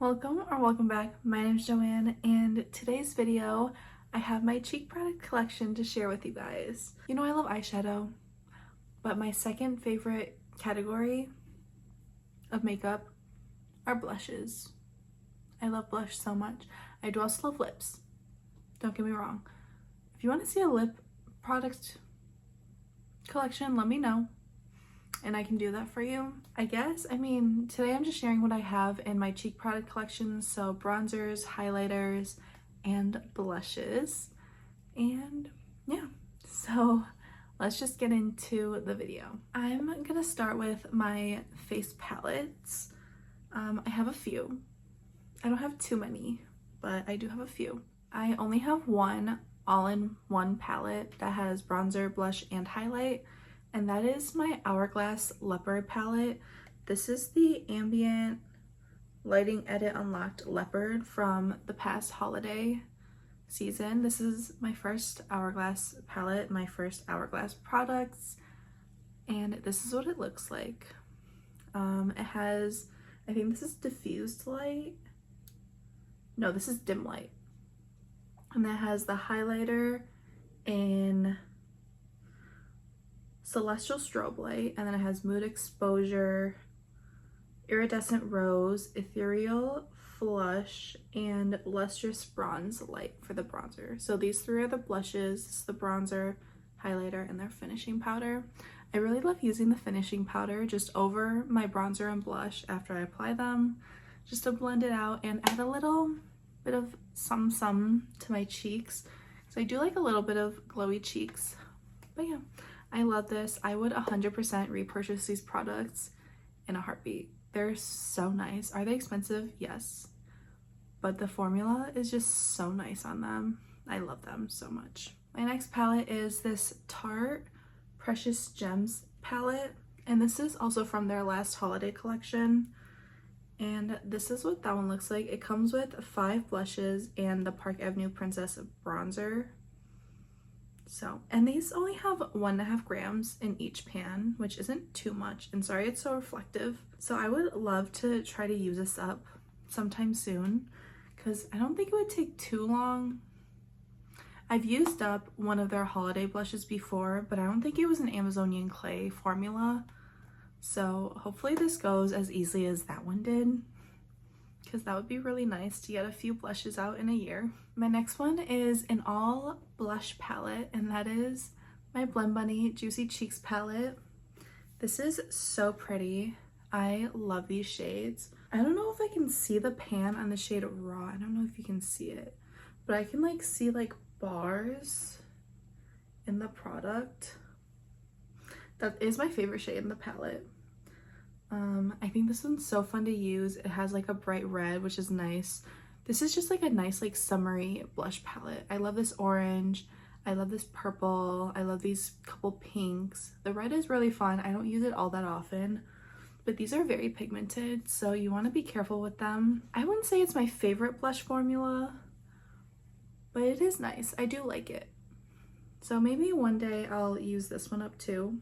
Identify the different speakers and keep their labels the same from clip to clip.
Speaker 1: Welcome back. My name is Joanne, and today's video I have my cheek product collection to share with you guys. You know I love eyeshadow, but my second favorite category of makeup are blushes. I love blush so much. I do also love lips. Don't get me wrong. If you want to see a lip product collection, let me know and I can do that for you. Today I'm just sharing what I have in my cheek product collection, so bronzers, highlighters, and blushes. And yeah, so let's just get into the video. I'm gonna start with my face palettes. I have a few. I don't have too many, but I do have a few. I only have one all-in-one palette that has bronzer, blush, and highlight, and that is my Hourglass Leopard palette. This is the Ambient Lighting Edit Unlocked Leopard from the past holiday season. This is my first Hourglass palette, my first Hourglass products, and this is what it looks like. It has, I think this is diffused light. No, this is dim light. And that has the highlighter in Celestial Strobe Light, and then it has Mood Exposure, Iridescent Rose, Ethereal Flush, and Lustrous Bronze Light for the bronzer. So these three are the blushes, this is the bronzer, highlighter, and their finishing powder. I really love using the finishing powder just over my bronzer and blush after I apply them, just to blend it out and add a little bit of some to my cheeks. So I do like a little bit of glowy cheeks. But yeah, I love this. I would 100% repurchase these products in a heartbeat. They're so nice. Are they expensive? Yes. But the formula is just so nice on them. I love them so much. My next palette is this Tarte Precious Gems palette. And this is also from their last holiday collection. And this is what that one looks like. It comes with 5 blushes and the Park Avenue Princess bronzer. So, and these only have 1.5 grams in each pan, which isn't too much. And sorry it's so reflective. So I would love to try to use this up sometime soon, because I don't think it would take too long. I've used up one of their holiday blushes before, but I don't think it was an Amazonian clay formula. So hopefully this goes as easily as that one did, because that would be really nice to get a few blushes out in a year. My next one is an all blush palette, and that is my Blend Bunny Juicy Cheeks palette. This is so pretty. I love these shades. I don't know if I can see the pan on the shade Raw. I don't know if you can see it, but I can like see like bars in the product. That is my favorite shade in the palette. I think this one's so fun to use. It has like a bright red, which is nice. This is just like a nice like summery blush palette. I love this orange. I love this purple. I love these couple pinks. The red is really fun. I don't use it all that often, but these are very pigmented, so you want to be careful with them. I wouldn't say it's my favorite blush formula, but it is nice. I do like it. So maybe one day I'll use this one up too.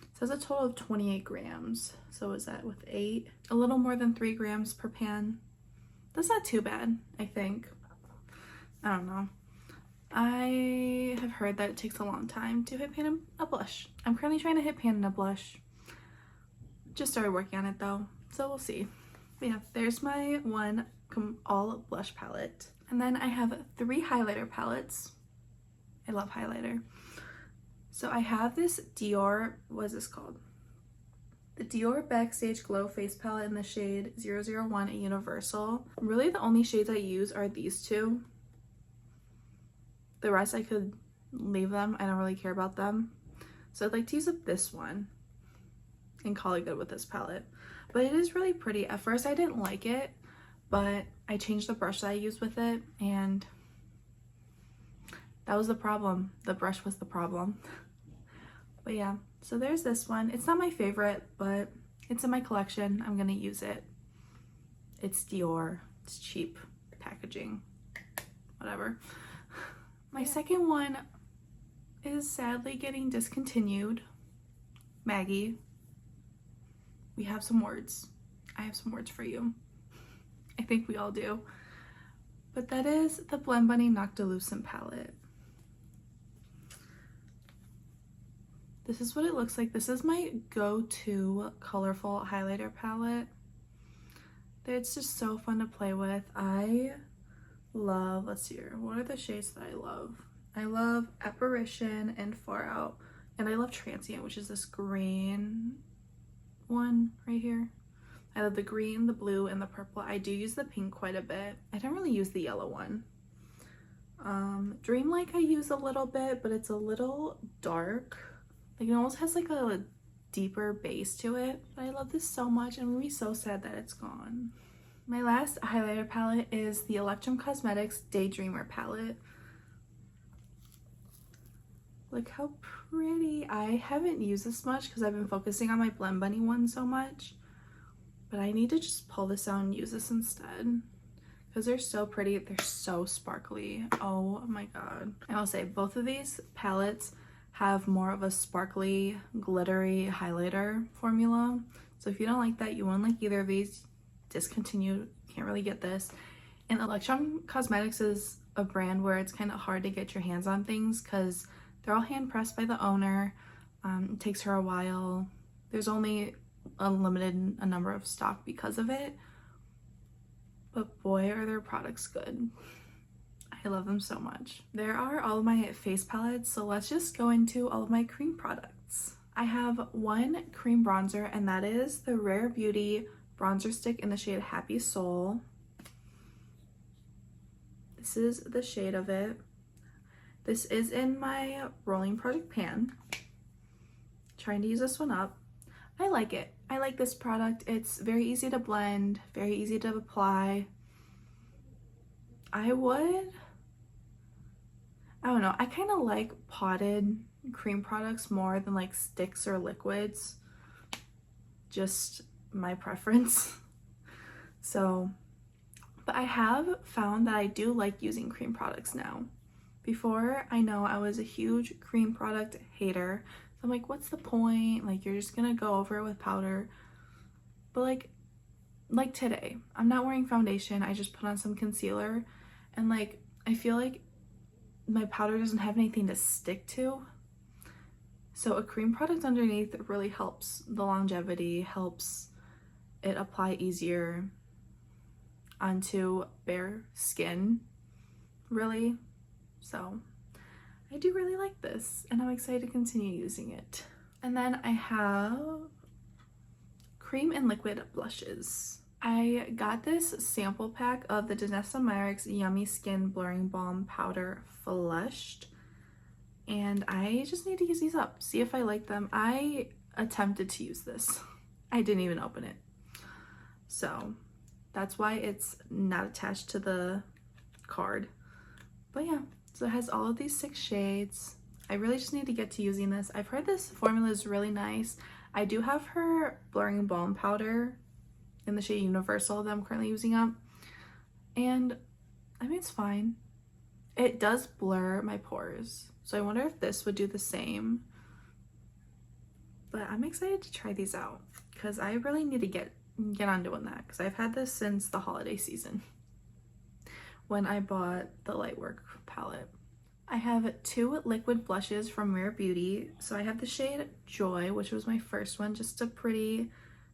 Speaker 1: It says a total of 28 grams. So is that with 8? A little more than 3 grams per pan. That's not too bad, I think. I don't know. I have heard that it takes a long time to hit pan in a blush. I'm currently trying to hit pan in a blush. Just started working on it though, so we'll see. But yeah, there's my one all blush palette. And then I have 3 highlighter palettes. I love highlighter. So I have this Dior, what is this called? The Dior Backstage Glow Face Palette in the shade 001 at Universal. Really the only shades I use are these 2. The rest I could leave them. I don't really care about them. So I'd like to use up this one and call it good with this palette. But it is really pretty. At first I didn't like it, but I changed the brush that I used with it, and that was the problem. The brush was the problem. But yeah, so there's this one. It's not my favorite, but it's in my collection. I'm gonna use it. It's Dior. It's cheap packaging. Whatever. My second one is sadly getting discontinued. Maggie, we have some words. I have some words for you. I think we all do. But that is the Blend Bunny Noctilucent palette. This is what it looks like. This is my go-to colorful highlighter palette. It's just so fun to play with. I love, let's see here, what are the shades that I love? I love Apparition and Far Out, and I love Transient, which is this green one right here. I love the green, the blue, and the purple. I do use the pink quite a bit. I don't really use the yellow one. Dreamlike I use a little bit, but it's a little dark. Like it almost has like a deeper base to it. But I love this so much and I'm gonna be so sad that it's gone. My last highlighter palette is the Electrum Cosmetics Daydreamer palette. Look how pretty. I haven't used this much because I've been focusing on my Blend Bunny one so much. But I need to just pull this out and use this instead. Because they're so pretty. They're so sparkly. Oh my god. I will say both of these palettes have more of a sparkly, glittery highlighter formula. So if you don't like that, you won't like either of these, discontinue. Can't really get this. And Electrum Cosmetics is a brand where it's kind of hard to get your hands on things because they're all hand pressed by the owner. It takes her a while. There's only a limited number of stock because of it. But boy, are their products good. I love them so much. There are all of my face palettes, so let's just go into all of my cream products. I have one cream bronzer, and that is the Rare Beauty bronzer stick in the shade Happy Soul. This is the shade of it. This is in my Rolling Project pan. Trying to use this one up. I like it. I like this product. It's very easy to blend, very easy to apply. I don't know, I kind of like potted cream products more than like sticks or liquids. Just my preference. So, but I have found that I do like using cream products now. Before, I know I was a huge cream product hater. So I'm like, what's the point? Like, you're just gonna go over it with powder. But like today, I'm not wearing foundation. I just put on some concealer. And like, I feel like my powder doesn't have anything to stick to. So a cream product underneath really helps the longevity, helps it apply easier onto bare skin, really. So I do really like this and I'm excited to continue using it. And then I have cream and liquid blushes. I got this sample pack of the Danessa Myricks Yummy Skin Blurring Balm Powder Flushed, and I just need to use these up, see if I like them. I attempted to use this. I didn't even open it. So that's why it's not attached to the card. But yeah, so it has all of these 6 shades. I really just need to get to using this. I've heard this formula is really nice. I do have her Blurring Balm Powder in the shade Universal that I'm currently using up, and I mean, it's fine. It does blur my pores, so I wonder if this would do the same. But I'm excited to try these out because I really need to get on doing that, because I've had this since the holiday season when I bought the Lightwork palette. I have 2 liquid blushes from Rare Beauty. So I have the shade Joy, which was my first one, just a pretty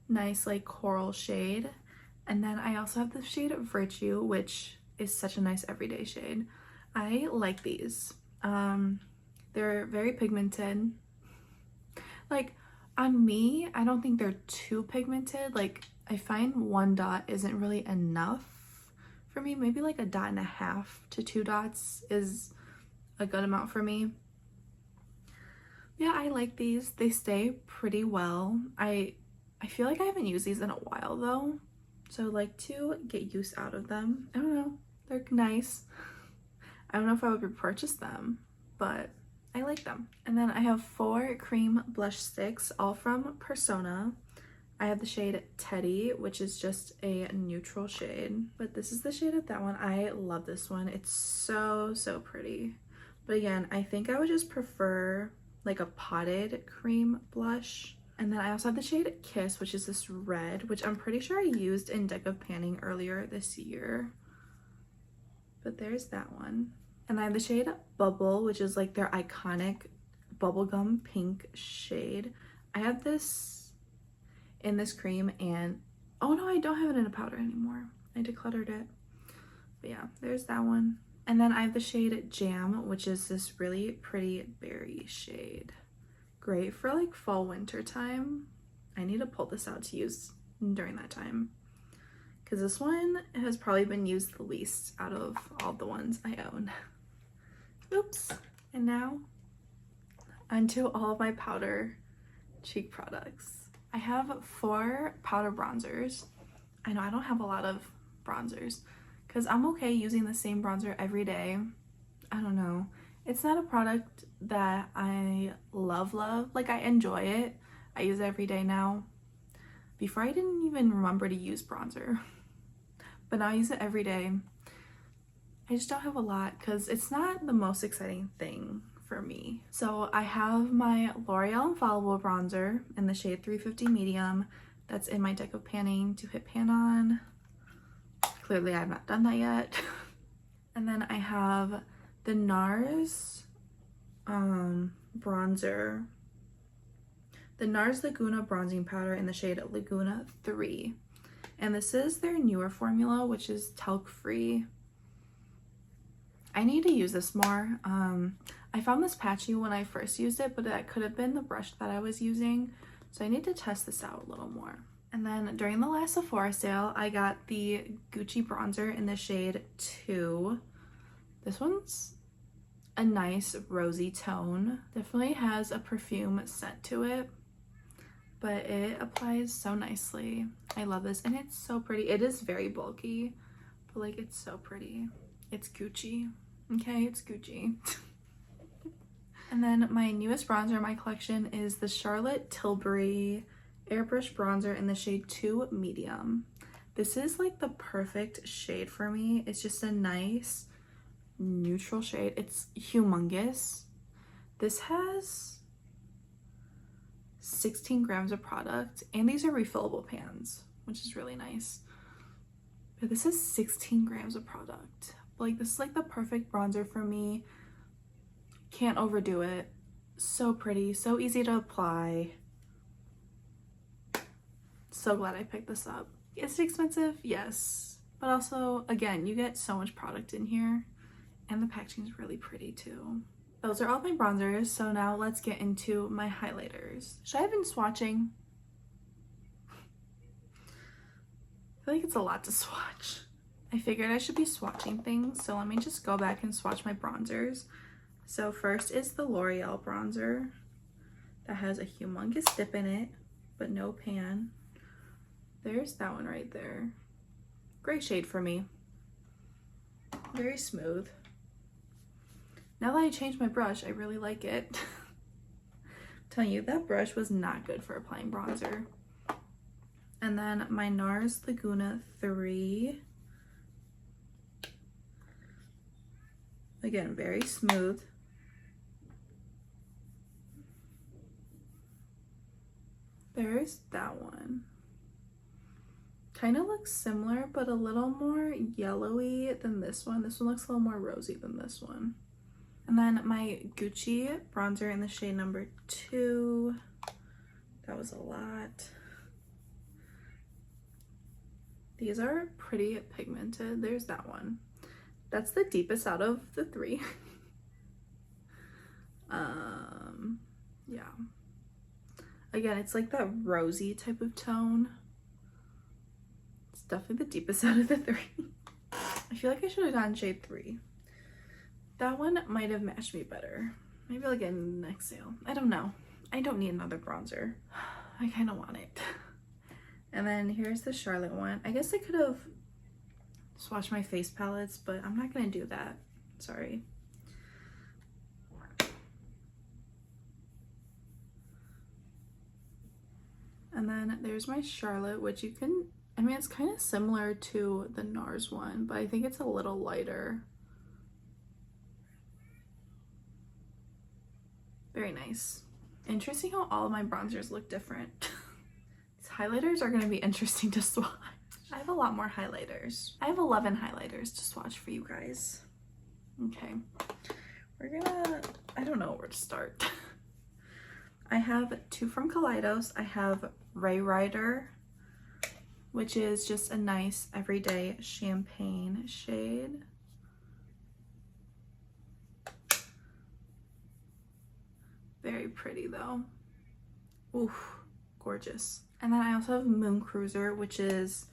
Speaker 1: nice like coral shade. And then I also have the shade Virtue, which is such a nice everyday shade. I like these. They're very pigmented. Like on me, I don't think they're too pigmented. Like I find 1 dot isn't really enough for me. Maybe like 1.5 dots to 2 dots is a good amount for me. Yeah, I like these. They stay pretty well. I feel like I haven't used these in a while though, so I'd like to get use out of them. I don't know, they're nice. I don't know if I would repurchase them, but I like them. And then I have 4 cream blush sticks, all from Persona. I have the shade Teddy, which is just a neutral shade, but this is the shade of that one. I love this one. It's so pretty. But again, I think I would just prefer like a potted cream blush And then I also have the shade Kiss, which is this red, which I'm pretty sure I used in Deck of Panning earlier this year. But there's that one. And I have the shade Bubble, which is like their iconic bubblegum pink shade. I have this in this cream and, oh no, I don't have it in a powder anymore. I decluttered it. But yeah, there's that one. And then I have the shade Jam, which is this really pretty berry shade. Great for like fall winter time. I need to pull this out to use during that time, because this one has probably been used the least out of all the ones I own. Oops. And now onto all of my powder cheek products. I have 4 powder bronzers. I know I don't have a lot of bronzers because I'm okay using the same bronzer every day. I don't know. It's not a product that I love. Like, I enjoy it. I use it every day now. Before, I didn't even remember to use bronzer. But now I use it every day. I just don't have a lot because it's not the most exciting thing for me. So I have my L'Oreal Infallible bronzer in the shade 350 Medium. That's in my Deck of Panning to hit pan on. Clearly, I have not done that yet. And then I have the NARS bronzer, the NARS Laguna bronzing powder in the shade Laguna 3, and this is their newer formula, which is talc free. I need to use this more. I found this patchy when I first used it, but that could have been the brush that I was using, so I need to test this out a little more. And then during the last Sephora sale, I got the Gucci bronzer in the shade 2. This one's a nice rosy tone. Definitely has a perfume scent to it, but it applies so nicely. I love this, and it's so pretty. It is very bulky, but like, it's so pretty. It's Gucci, okay? It's Gucci. And then my newest bronzer in my collection is the Charlotte Tilbury Airbrush Bronzer in the shade 2 Medium. This is like the perfect shade for me. It's just a nice neutral shade. It's humongous. This has 16 grams of product, and these are refillable pans, which is really nice. But this is 16 grams of product. Like, this is like the perfect bronzer for me. Can't overdo it. So pretty, so easy to apply. So glad I picked this up. Is it expensive? Yes, but also, again, you get so much product in here. And the packaging is really pretty too. Those are all my bronzers, so now let's get into my highlighters. Should I have been swatching? I feel like it's a lot to swatch. I figured I should be swatching things, so let me just go back and swatch my bronzers. So first is the L'Oreal bronzer that has a humongous dip in it, but no pan. There's that one right there. Great shade for me. Very smooth. Now that I changed my brush, I really like it. I'm telling you, that brush was not good for applying bronzer. And then my NARS Laguna 3. Again, very smooth. There's that one. Kind of looks similar, but a little more yellowy than this one. This one looks a little more rosy than this one. And then my Gucci bronzer in the shade number 2. That was a lot. These are pretty pigmented. There's that one. That's the deepest out of the 3. Yeah. Again, it's like that rosy type of tone. It's definitely the deepest out of the 3. I feel like I should have gotten shade 3. That one might have matched me better. Maybe I'll get in the next sale. I don't know. I don't need another bronzer. I kind of want it. And then here's the Charlotte one. I guess I could have swatched my face palettes, but I'm not gonna do that. Sorry. And then there's my Charlotte, which you can, I mean, it's kind of similar to the NARS one, but I think it's a little lighter. Very nice. Interesting how all of my bronzers look different. These highlighters are gonna be interesting to swatch. I have a lot more highlighters. I have 11 highlighters to swatch for you guys. Okay, I don't know where to start. I have 2 from Kaleidos. I have Ray Rider, which is just a nice everyday champagne shade. Very pretty though. Oof, gorgeous. And then I also have Moon Cruiser, which is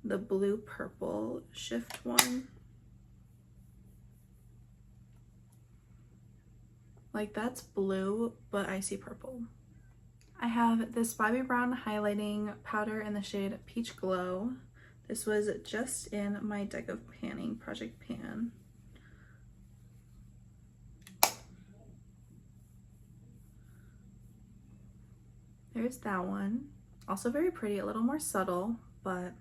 Speaker 1: the blue purple shift one. Like that's blue, but icy purple. I have this Bobbi Brown highlighting powder in the shade Peach Glow. This was just in my deck of panning Project Pan. There's that one. Also very pretty, a little more subtle, but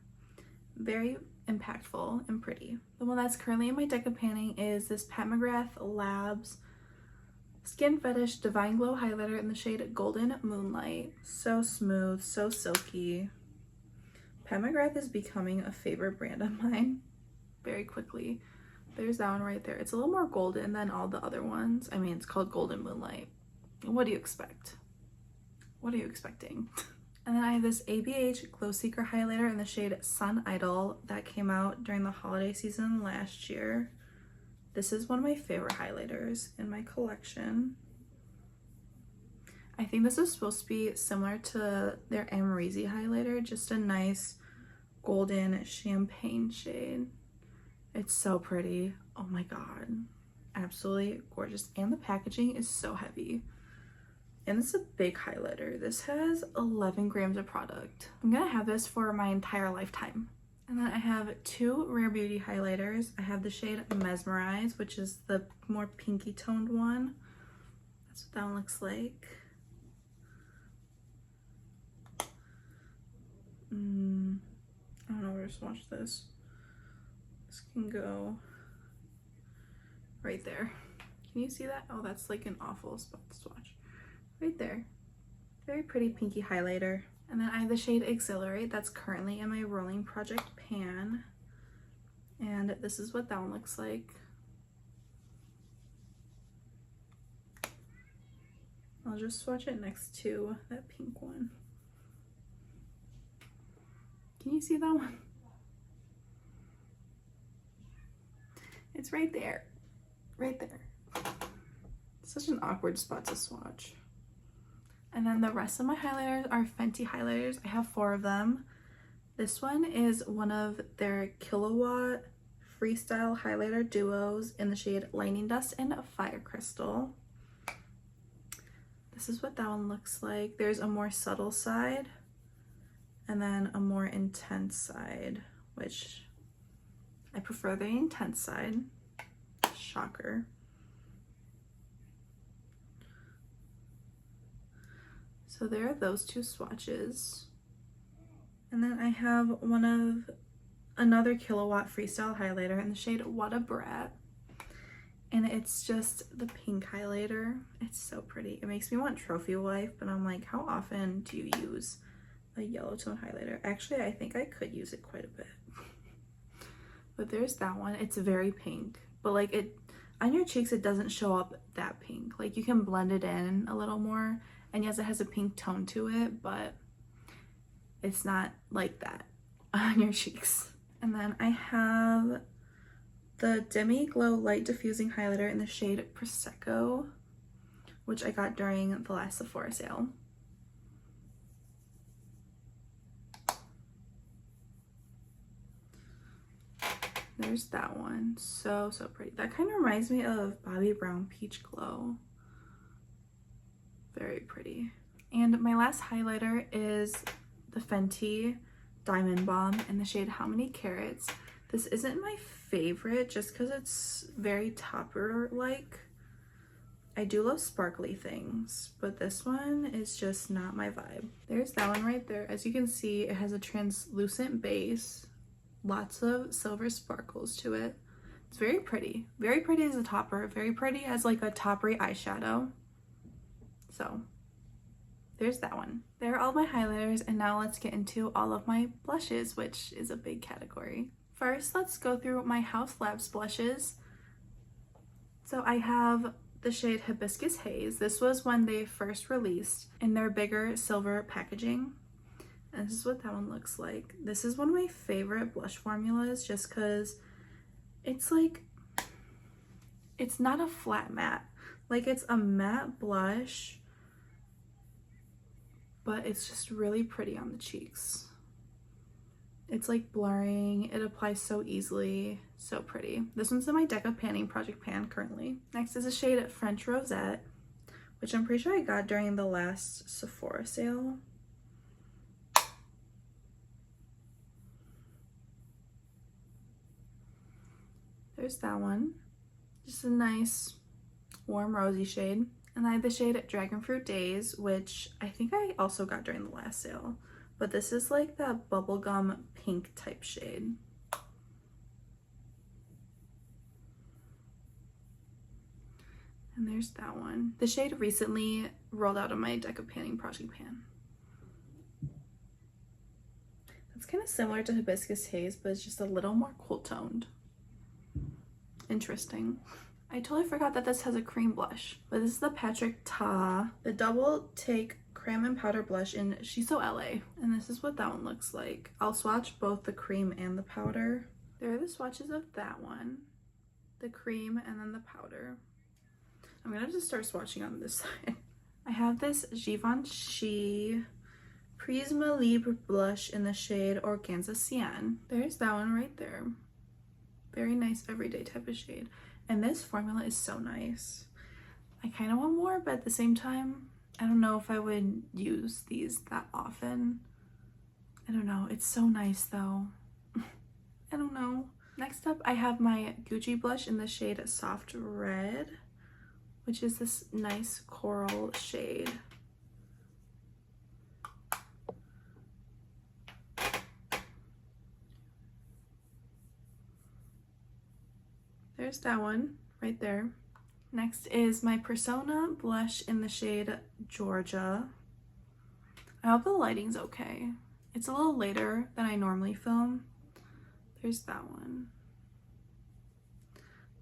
Speaker 1: very impactful and pretty. The one that's currently in my deck of panning is this Pat McGrath Labs Skin Fetish Divine Glow highlighter in the shade Golden Moonlight. So smooth, so silky. Pat McGrath is becoming a favorite brand of mine very quickly. There's that one right there. It's a little more golden than all the other ones. I mean, it's called Golden Moonlight. What do you expect? What are you expecting? And then I have this ABH Glow Seeker highlighter in the shade Sun Idol that came out during the holiday season last year. This is one of my favorite highlighters in my collection. I think this is supposed to be similar to their Amrezy highlighter, just a nice golden champagne shade. It's so pretty. Oh my god. Absolutely gorgeous. And the packaging is so heavy. And this is a big highlighter. This has 11 grams of product. I'm gonna have this for my entire lifetime. And then I have 2 Rare Beauty highlighters. I have the shade Mesmerize, which is the more pinky toned one. That's what that one looks like. I don't know where to swatch this. This can go right there. Can you see that? Oh, that's like an awful spot to swatch. Right there. Very pretty pinky highlighter. And then I have the shade Exhilarate that's currently in my Rolling Project pan. And this is what that one looks like. I'll just swatch it next to that pink one. Can you see that one? It's right there. Right there. Such an awkward spot to swatch. And then the rest of my highlighters are Fenty highlighters. I have 4 of them. This one is one of their Killawatt Freestyle highlighter duos in the shade Lightning Dust and Fire Crystal. This is what that one looks like. There's a more subtle side and then a more intense side, which I prefer the intense side. Shocker. So there are those 2 swatches. And then I have another Killawatt Freestyle highlighter in the shade What a Brat. And it's just the pink highlighter. It's so pretty. It makes me want trophy wife, but I'm like, how often do you use a yellow tone highlighter? Actually, I think I could use it quite a bit. But there's that one. It's very pink, but like it on your cheeks, it doesn't show up that pink. Like you can blend it in a little more. And yes, it has a pink tone to it, but it's not like that on your cheeks. And then I have the Demi Glow Light Diffusing Highlighter in the shade Prosecco, which I got during the last Sephora sale. There's that one. So pretty. That kind of reminds me of Bobbi Brown Peach Glow. Very pretty. And my last highlighter is the Fenty Diamond Bomb in the shade How Many Carats. This isn't my favorite just because it's very topper-like. I do love sparkly things, but this one is just not my vibe. There's that one right there. As you can see, it has a translucent base, lots of silver sparkles to it. It's very pretty. Very pretty as a topper, very pretty as like a toppery eyeshadow. So there's that one. There are all my highlighters, and now let's get into all of my blushes, which is a big category. First, let's go through my Haus Labs blushes. So I have the shade Hibiscus Haze. This was when they first released in their bigger silver packaging. And this is what that one looks like. This is one of my favorite blush formulas just because it's like, it's not a flat matte. Like, it's a matte blush, but it's just really pretty on the cheeks. It's like blurring, it applies so easily, so pretty. This one's in my Decca Panning Project pan currently. Next is a shade French Rosette, which I'm pretty sure I got during the last Sephora sale. There's that one. Just a nice warm rosy shade. And I have the shade Dragon Fruit Days, which I think I also got during the last sale. But this is like that bubblegum pink type shade. And there's that one. The shade recently rolled out of my Decca Panning Project pan. It's kind of similar to Hibiscus Haze, but it's just a little more cool toned. Interesting. I totally forgot that this has a cream blush, but this is the Patrick Ta, the Double Take Cram and Powder Blush in Shiso LA, and this is what that one looks like. I'll swatch both the cream and the powder. There are the swatches of that one, the cream, and then the powder. I'm gonna just start swatching on this side. I have this Givenchy Prisma Libre blush in the shade Organza Cyan. There's that one right there. Very nice everyday type of shade. And this formula is so nice. I kind of want more, but at the same time, I don't know if I would use these that often. I don't know. It's so nice though. I don't know. Next up, I have my Gucci blush in the shade Soft Red, which is this nice coral shade. There's that one right there. Next is my Persona blush in the shade Georgia. I hope the lighting's okay. It's a little later than I normally film. There's that one.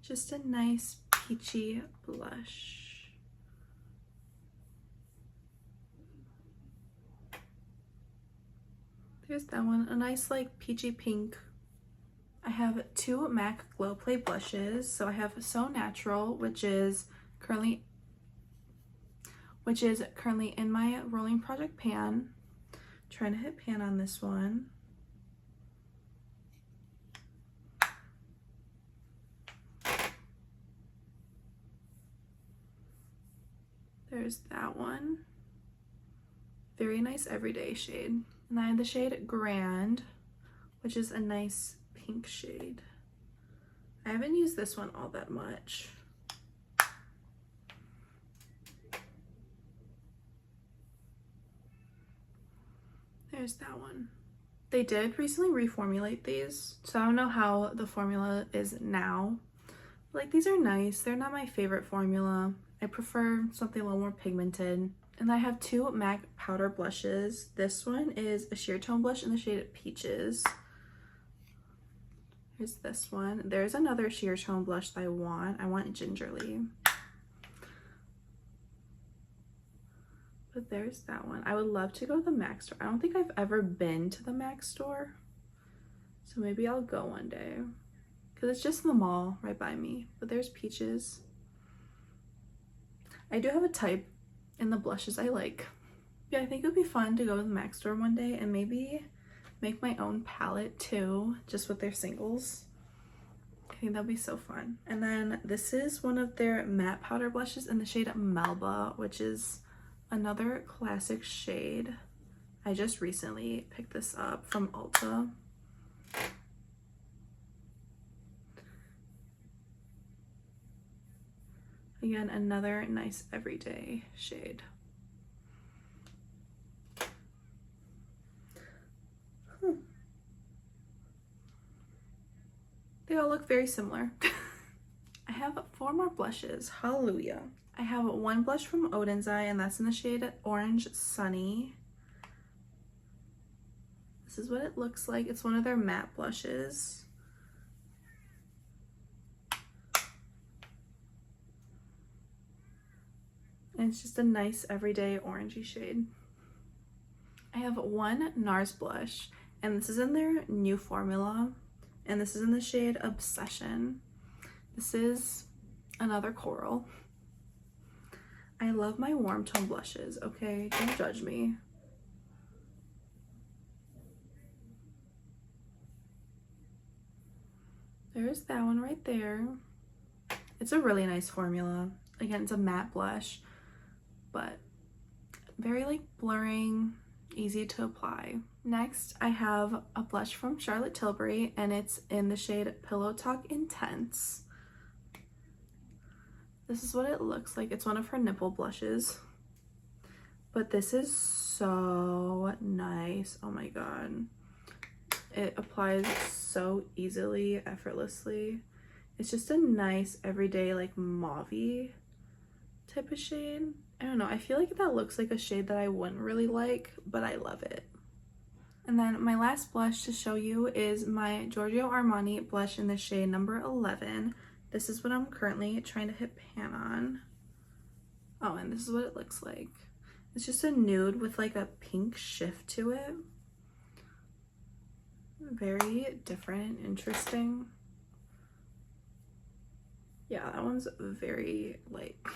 Speaker 1: Just a nice peachy blush. There's that one, a nice like peachy pink. I have two MAC Glow Play blushes. So I have So Natural, which is currently in my rolling project pan. Trying to hit pan on this one. There's that one. Very nice everyday shade. And I have the shade Grand, which is a nice pink shade. I haven't used this one all that much. There's that one. They did recently reformulate these, so I don't know how the formula is now. Like, these are nice. They're not my favorite formula. I prefer something a little more pigmented. And I have two MAC powder blushes. This one is a sheer tone blush in the shade Peaches. Here's this one. There's another sheer tone blush that I want Gingerly. But there's that one. I would love to go to the MAC store. I don't think I've ever been to the MAC store, so maybe I'll go one day because it's just in the mall right by me. But there's Peaches. I do have a type in the blushes I like. Yeah, I think it would be fun to go to the MAC store one day and maybe make my own palette too, just with their singles. I think that'd be so fun. And then this is one of their matte powder blushes in the shade Melba, which is another classic shade. I just recently picked this up from Ulta. Again, another nice everyday shade. They all look very similar. I have 4 more blushes. Hallelujah. I have one blush from Odin's Eye, and that's in the shade Orange Sunny. This is what it looks like. It's one of their matte blushes. And it's just a nice everyday orangey shade. I have one NARS blush, and this is in their new formula, and this is in the shade Obsession. This is another coral. I love my warm tone blushes, okay? Don't judge me. There's that one right there. It's a really nice formula. Again, it's a matte blush, but very like blurring, easy to apply. Next, I have a blush from Charlotte Tilbury, and it's in the shade Pillow Talk Intense. This is what it looks like. It's one of her nipple blushes, but this is so nice. Oh my god. It applies so easily, effortlessly. It's just a nice everyday like mauve-y type of shade. I don't know, I feel like that looks like a shade that I wouldn't really like, but I love it. And then my last blush to show you is my Giorgio Armani blush in the shade number 11. This is what I'm currently trying to hit pan on. Oh, and this is what it looks like. It's just a nude with like a pink shift to it. Very different and interesting. Yeah, that one's very like,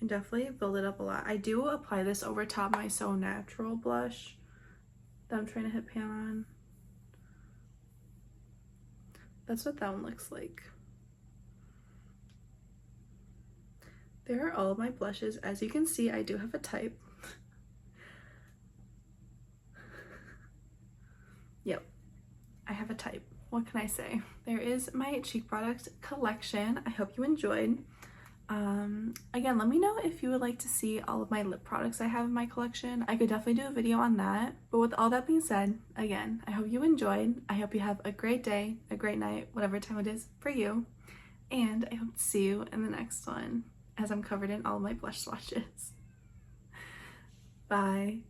Speaker 1: and definitely build it up a lot. I do apply this over top my So Natural blush that I'm trying to hit pan on. That's what that one looks like. There are all of my blushes. As you can see, I do have a type. Yep, I have a type. What can I say? There is my cheek product collection. I hope you enjoyed. Again, let me know if you would like to see all of my lip products I have in my collection. I could definitely do a video on that. But with all that being said, again, I hope you enjoyed. I hope you have a great day, a great night, whatever time it is for you. And I hope to see you in the next one, as I'm covered in all my blush swatches. Bye.